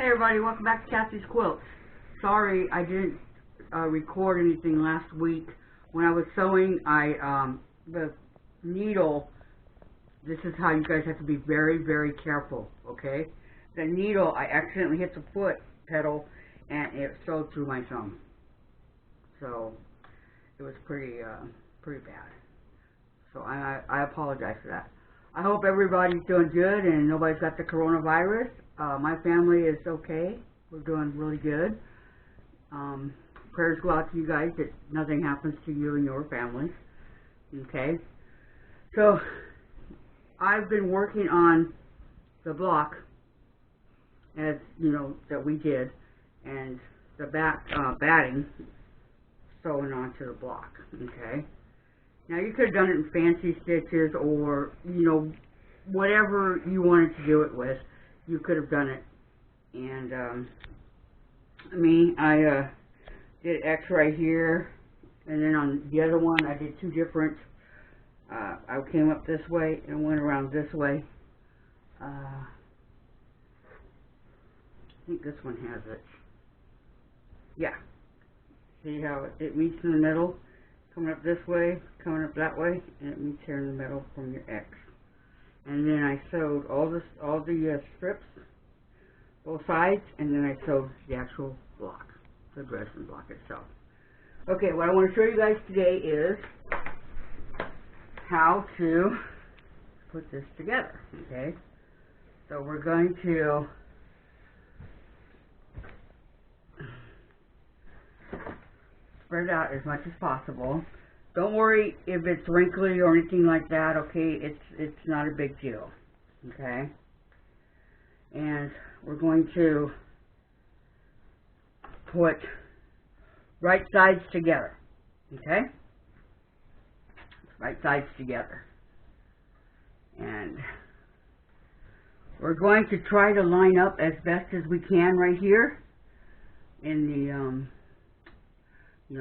Hey everybody, welcome back to Kathy's Quilts. Sorry I didn't record anything last week. When I was sewing, the needle, this is how you guys have to be very, very careful, okay? The needle, I accidentally hit the foot pedal and it sewed through my thumb. So, it was pretty bad. So I apologize for that. I hope everybody's doing good and nobody's got the coronavirus. My family is okay. We're doing really good. Prayers go out to you guys that nothing happens to you and your families. Okay? So, I've been working on the block, as you know, that we did, and the batting sewing onto the block. Okay? Now, you could have done it in fancy stitches or, you know, whatever you wanted to do it with. You could have done it. And I did X right here, and then on the other one I did two different. I came up this way and went around this way. I think this one has it. Yeah. See how it meets in the middle? Coming up this way, coming up that way, and it meets here in the middle from your X. And then I sewed all the strips, both sides, and then I sewed the actual block, the Dresden block itself. Okay, what I want to show you guys today is how to put this together. Okay, so we're going to spread it out as much as possible. Don't worry if it's wrinkly or anything like that, okay? It's not a big deal, okay? And we're going to put right sides together, okay? Right sides together. And we're going to try to line up as best as we can right here in the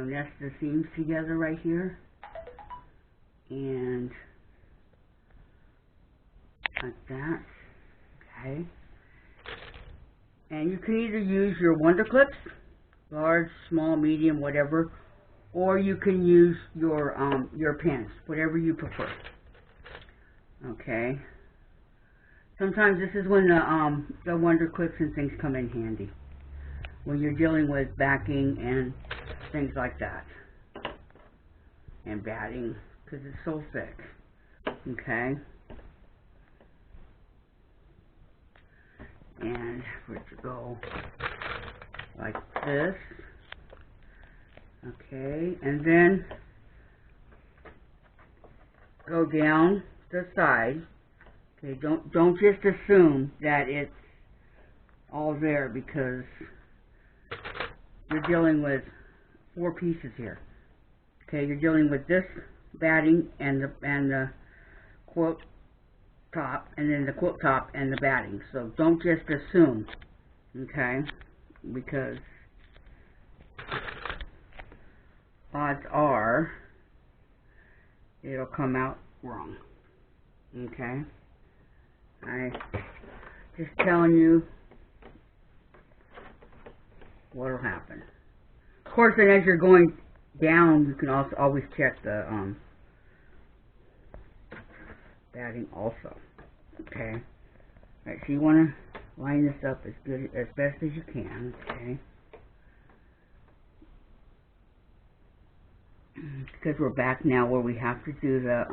nest the seams together right here, and like that, okay. And you can either use your Wonder Clips, large, small, medium, whatever, or you can use your pins, whatever you prefer. Okay. Sometimes this is when the Wonder Clips and things come in handy, when you're dealing with backing and things like that, and batting, because it's so thick. Okay, and for it to go like this. Okay, and then go down the side. Okay, don't just assume that it's all there, because you're dealing with 4 pieces here. Okay, you're dealing with this batting and the quilt top, and then the quilt top and the batting. So don't just assume, okay, because odds are it'll come out wrong. Okay, I just telling you what'll happen. Of course, then as you're going down, you can also always check the batting also. Okay. Alright, so you want to line this up as best as you can. Okay. Because we're back now where we have to do the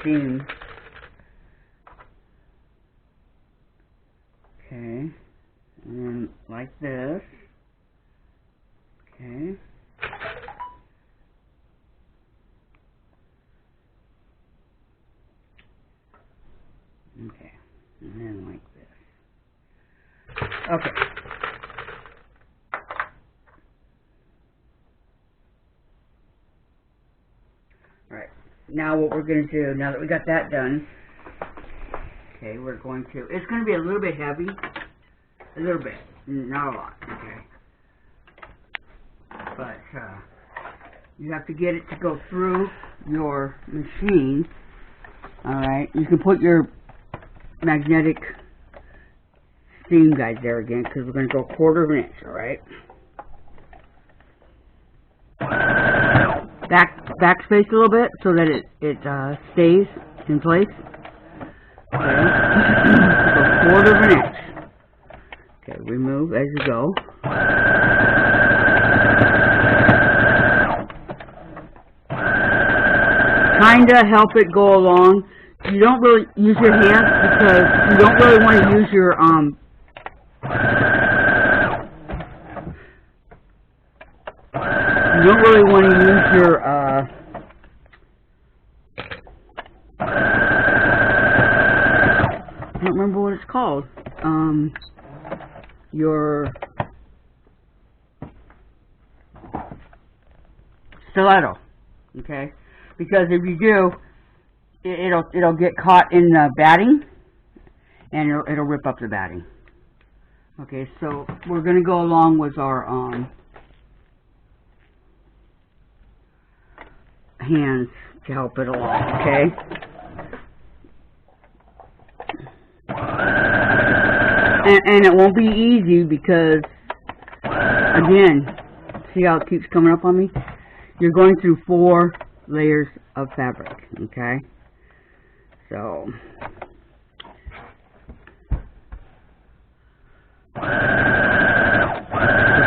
seam. Okay. And then like this. Okay. Okay. And then like this. Okay. Alright. Now what we're going to do, now that we got that done, okay, we're going to, it's going to be a little bit heavy. A little bit. Not a lot. Okay. But you have to get it to go through your machine. Alright, you can put your magnetic seam guide there again, because we're going to go 1/4 of an inch, alright? Backspace a little bit so that it stays in place. Okay. So 1/4 of an inch. Okay, remove as you go. Kinda help it go along. You don't really use your hands because you don't really want to use your I don't remember what it's called. Your stiletto. Okay? Because if you do, it'll get caught in the batting, and it'll rip up the batting. Okay, so we're going to go along with our hands to help it along. Okay. And it won't be easy because, again, see how it keeps coming up on me? You're going through 4 layers of fabric, okay? So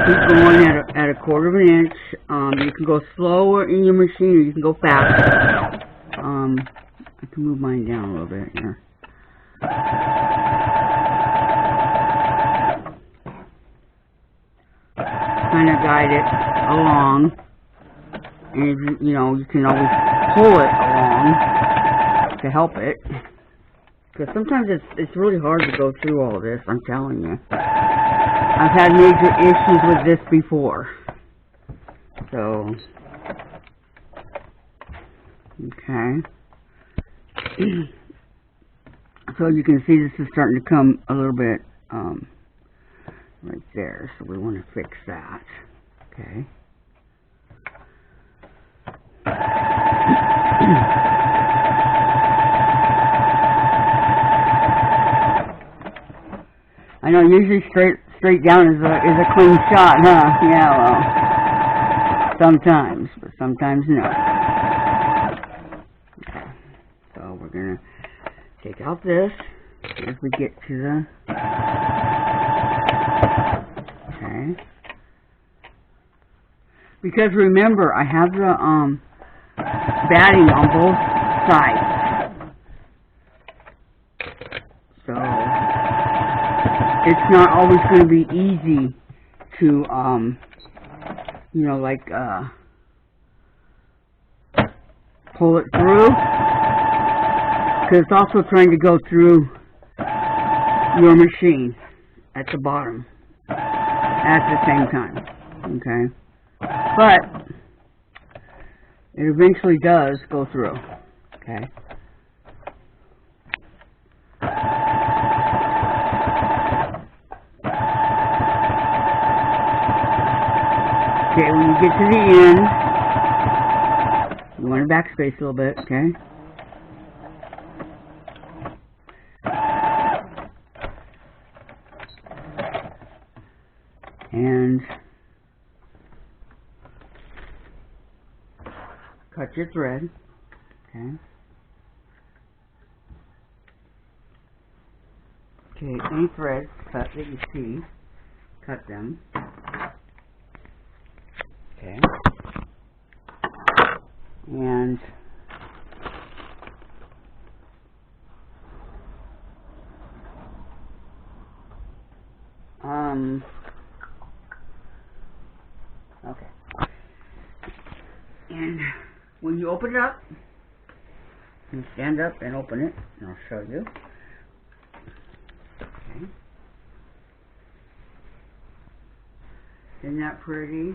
keep going at a 1/4 of an inch. You can go slower in your machine, or you can go faster. I can move mine down a little bit here. Kind of guide it along, and you know, you can always pull it along to help it, because sometimes it's really hard to go through all this. I'm telling you, I've had major issues with this before. So okay. So you can see this is starting to come a little bit right there, so we want to fix that. Okay. I know usually straight down is a clean shot, huh? Yeah, well, sometimes, but sometimes no. Okay. So we're gonna take out this as we get to the okay. Because remember, I have the batting on both sides, so it's not always going to be easy to you know, like pull it through, because it's also trying to go through your machine at the bottom at the same time. Okay, but it eventually does go through. Okay. Okay, when you get to the end, you want to backspace a little bit, okay? And cut your thread, okay? Okay, any threads cut that you see, cut them. Okay. And okay. And when you open it up, you stand up and open it, and I'll show you. Okay. Isn't that pretty?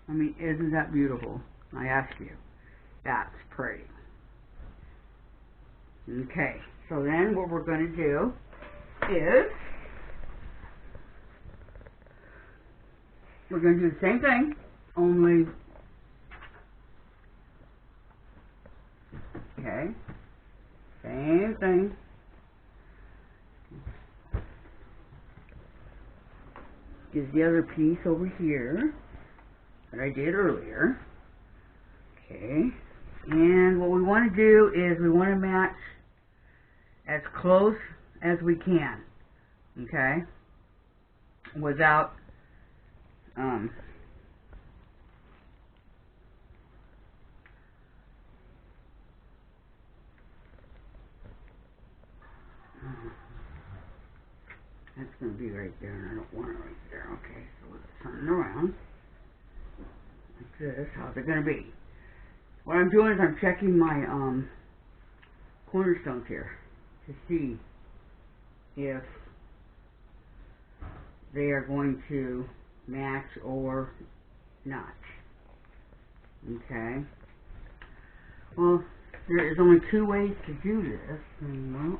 I mean, isn't that beautiful? I ask you. That's pretty. Okay, so then what we're going to do is we're going to do the same thing, only, okay, same same thing. Is the other piece over here that I did earlier. Okay. And what we want to do is we want to match as close as we can. Okay. Without that's going to be right there, and I don't want it right there. Okay, so let's turn it around. Like this. How's it going to be? What I'm doing is I'm checking my cornerstones here to see if they are going to match or not. Okay. Well, there is only two ways to do this. And, well,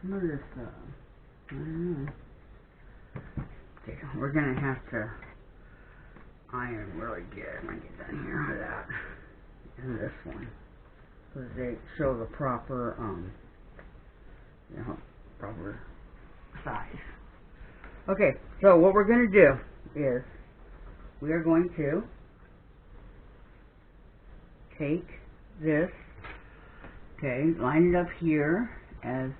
some of this, I don't know. Okay, we're gonna have to iron really good when I get done here with that. And this one, because they show the proper, proper size. Okay, so what we're gonna do is we are going to take this, okay, line it up here as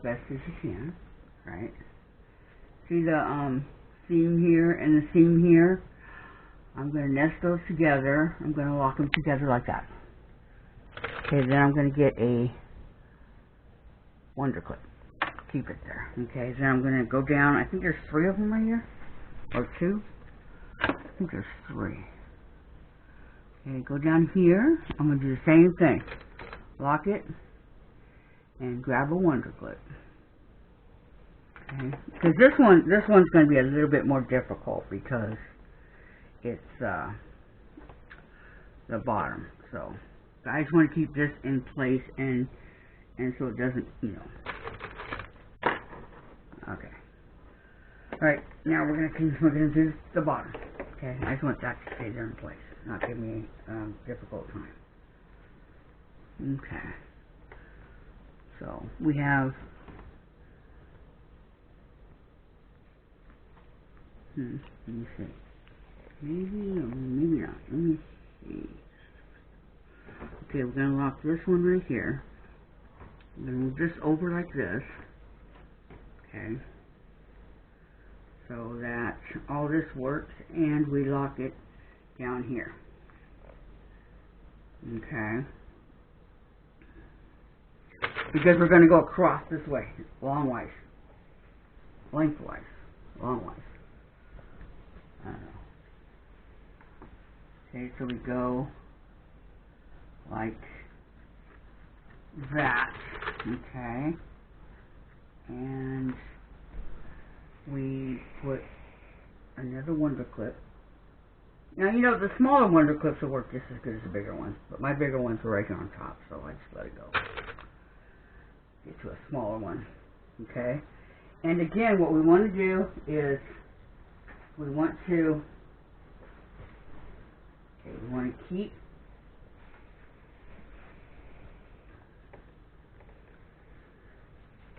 best as you can, right? See the seam here and the seam here? I'm going to nest those together. I'm going to lock them together like that. Okay, then I'm going to get a wonder clip. Keep it there. Okay, then I'm going to go down. I think there's 3 of them right here. Or 2. I think there's 3. Okay, go down here. I'm going to do the same thing. Lock it. And grab a wonder clip. Okay, because this one's going to be a little bit more difficult because it's the bottom. So I just want to keep this in place and so it doesn't, Okay. All right. Now we're gonna do the bottom. Okay. I just want that to stay there in place, not give me a difficult time. Okay. So we have let me see. Maybe or maybe not. Let me see. Okay, we're gonna lock this one right here. We're gonna move this over like this. Okay. So that all this works, and we lock it down here. Okay. Because we're going to go across this way, lengthwise, longwise. I don't know. Okay, so we go like that. Okay. And we put another wonder clip. Now, the smaller wonder clips will work just as good as the bigger ones, but my bigger ones were right here on top, so I just let it go. Get to a smaller one. Okay? And again, what we want to do is we want to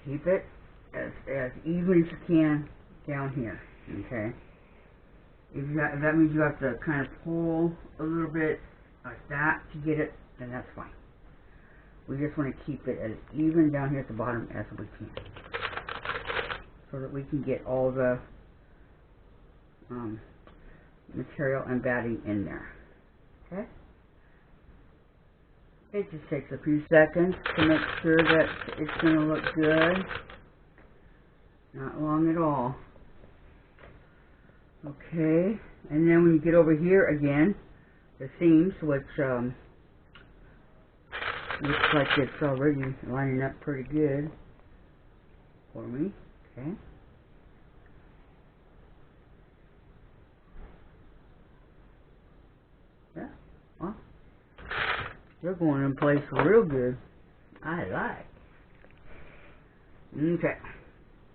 keep it as even as you can down here. Okay? If that means you have to kind of pull a little bit like that to get it, then that's fine. We just want to keep it as even down here at the bottom as we can, so that we can get all the material and batting in there. Okay? It just takes a few seconds to make sure that it's going to look good. Not long at all. Okay, and then when you get over here again, the seams, which looks like it's already lining up pretty good for me. Okay. Yeah, well, they're going in place real good. I like. Okay.